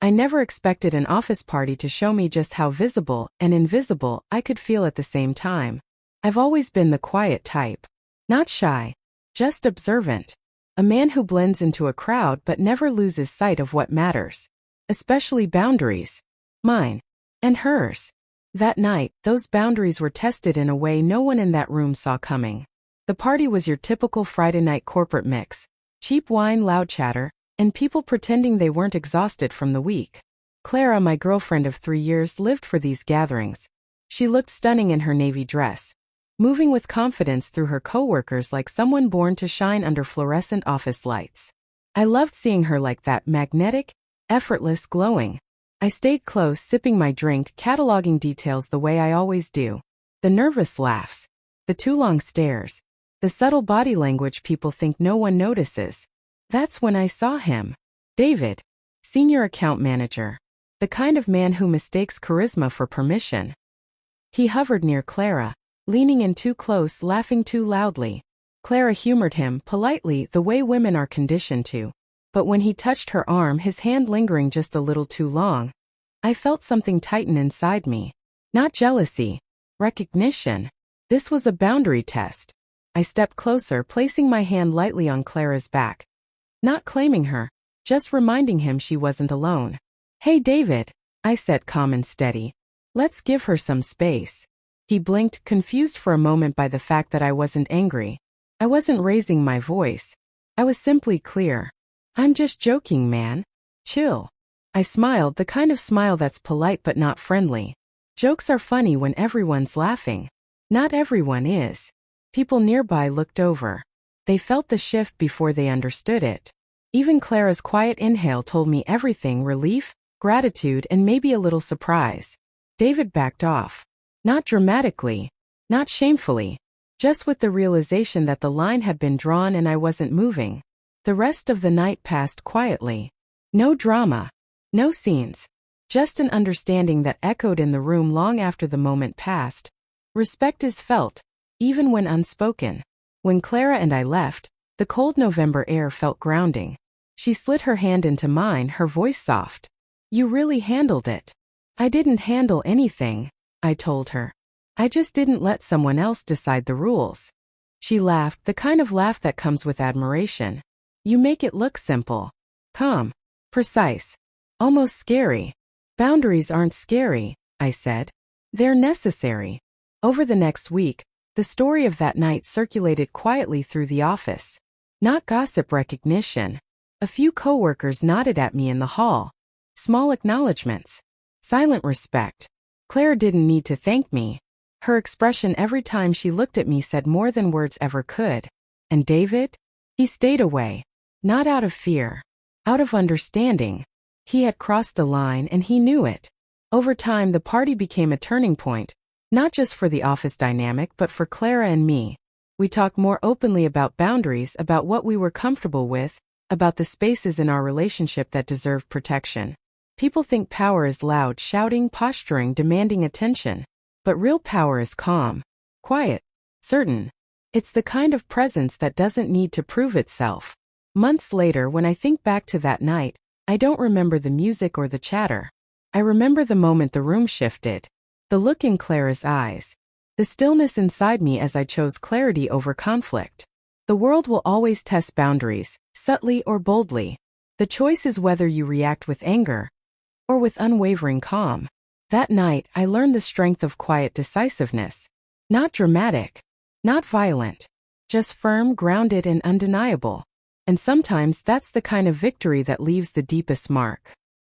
I never expected an office party to show me just how visible and invisible I could feel at the same time. I've always been the quiet type. Not shy, just observant. A man who blends into a crowd but never loses sight of what matters. Especially boundaries. Mine. And hers. That night, those boundaries were tested in a way no one in that room saw coming. The party was your typical Friday night corporate mix. Cheap wine, loud chatter, and people pretending they weren't exhausted from the week. Clara, my girlfriend of 3 years, lived for these gatherings. She looked stunning in her navy dress, moving with confidence through her coworkers like someone born to shine under fluorescent office lights. I loved seeing her like that, magnetic, effortless, glowing. I stayed close, sipping my drink, cataloging details the way I always do. The nervous laughs, the too long stares, the subtle body language people think no one notices. That's when I saw him. David, senior account manager. The kind of man who mistakes charisma for permission. He hovered near Clara, leaning in too close, laughing too loudly. Clara humored him politely, the way women are conditioned to. But when he touched her arm, his hand lingering just a little too long, I felt something tighten inside me. Not jealousy. Recognition. This was a boundary test. I stepped closer, placing my hand lightly on Clara's back. Not claiming her, just reminding him she wasn't alone. "Hey David," I said, calm and steady. "Let's give her some space." He blinked, confused for a moment by the fact that I wasn't angry. I wasn't raising my voice. I was simply clear. "I'm just joking, man. Chill." I smiled, the kind of smile that's polite but not friendly. Jokes are funny when everyone's laughing. Not everyone is. People nearby looked over. They felt the shift before they understood it. Even Clara's quiet inhale told me everything: relief, gratitude, and maybe a little surprise. David backed off. Not dramatically. Not shamefully. Just with the realization that the line had been drawn and I wasn't moving. The rest of the night passed quietly. No drama. No scenes. Just an understanding that echoed in the room long after the moment passed. Respect is felt, even when unspoken. When Clara and I left, the cold November air felt grounding. She slid her hand into mine, her voice soft. "You really handled it." "I didn't handle anything," I told her. "I just didn't let someone else decide the rules." She laughed, the kind of laugh that comes with admiration. "You make it look simple. Calm. Precise. Almost scary." "Boundaries aren't scary," I said. "They're necessary." Over the next week, the story of that night circulated quietly through the office. Not gossip, recognition. A few coworkers nodded at me in the hall. Small acknowledgments. Silent respect. Claire didn't need to thank me. Her expression every time she looked at me said more than words ever could. And David? He stayed away. Not out of fear. Out of understanding. He had crossed a line and he knew it. Over time, the party became a turning point. Not just for the office dynamic but for Clara and me. We talked more openly about boundaries, about what we were comfortable with, about the spaces in our relationship that deserved protection. People think power is loud, shouting, posturing, demanding attention. But real power is calm, quiet, certain. It's the kind of presence that doesn't need to prove itself. Months later, when I think back to that night, I don't remember the music or the chatter. I remember the moment the room shifted. The look in Clara's eyes. The stillness inside me as I chose clarity over conflict. The world will always test boundaries, subtly or boldly. The choice is whether you react with anger or with unwavering calm. That night, I learned the strength of quiet decisiveness. Not dramatic, not violent, just firm, grounded, and undeniable. And sometimes that's the kind of victory that leaves the deepest mark.